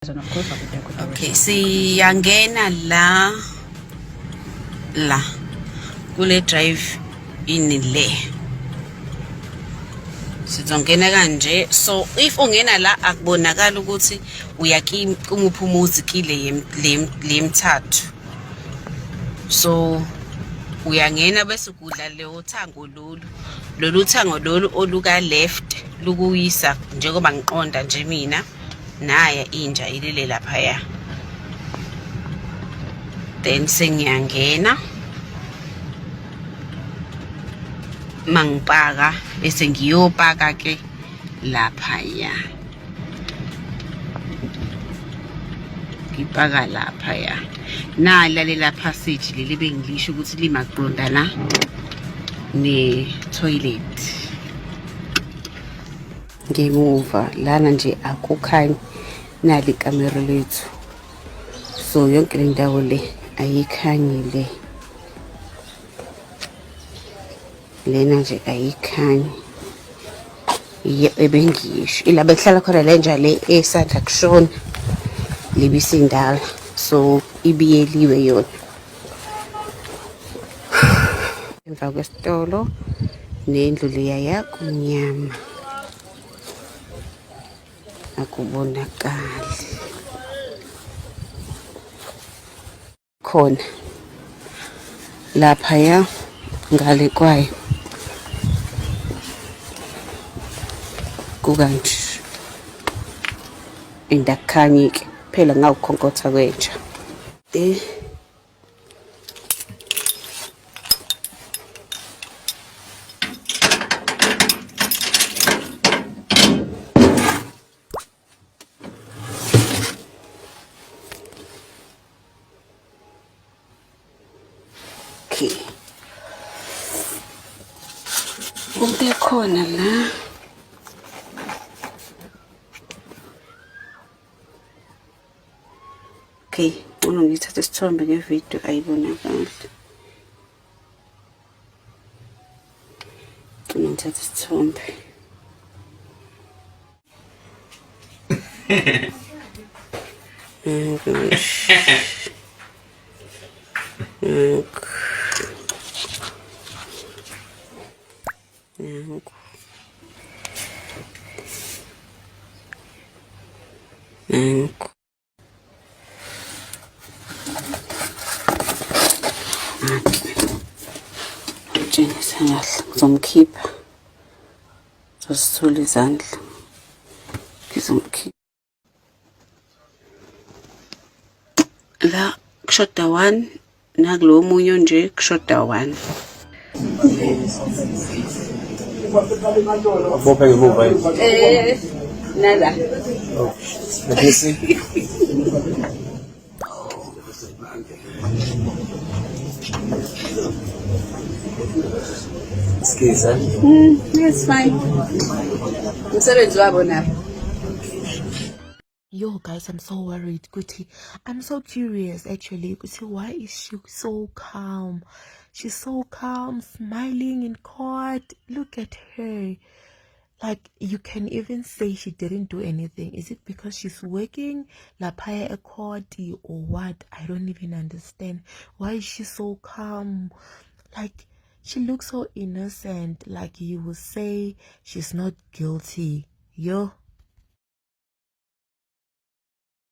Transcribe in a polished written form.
And of course, I'll be back with the Okay, rest. siyangena la kule drive ini le sizongena kanje. So if ungena la akubonakala ukuthi uya kumuphi umuzi kile lemthathu. So uyangena bese kudla leyo thango lolu thango lolu oluka left lukuyisa njengoba ngiqonda nje mina naya inja ilele laphaya. Then sengiyangena mangipaka bese ngiyopaka ke laphaya. Ngipaka laphaya. Nala lela passage leli bengilisho ukuthi limaqondana ne toilet. Ngemuva lana nje akukhanyi nali kamera lethu. So yonke le ndawo le ayikhanyi le. Lena nje ayikhanyi. Ebengisho ila behlala khona le nja le esanda kushona libisindala. So ibiyeliwe yona. Emva kwesitolo nendlu leya yakunyama. Akubonakali. Khona laphaya ngale kwayo kukanje indakhanyike phela ngawukhonkotha kwenja okay. Ube khona la okay, ngithatha isithombe ngevideo ayibonakala. Ngithatha isithombe. Ngizomkhipha zosithula izandla ngizomkhipha la kushoda 1 nakulo omunye nje kushoda 1. Nada. Let me see. Excuse me. It's fine. Yo guys, I'm so worried. Kuti, I'm so curious actually. Kuti, why is she so calm? She's so calm, smiling in court. Look at her. Like, you can even say she didn't do anything. Is it because she's working lapaya a court or what? I don't even understand. Why is she so calm? Like, she looks so innocent. Like, you will say she's not guilty. Yo.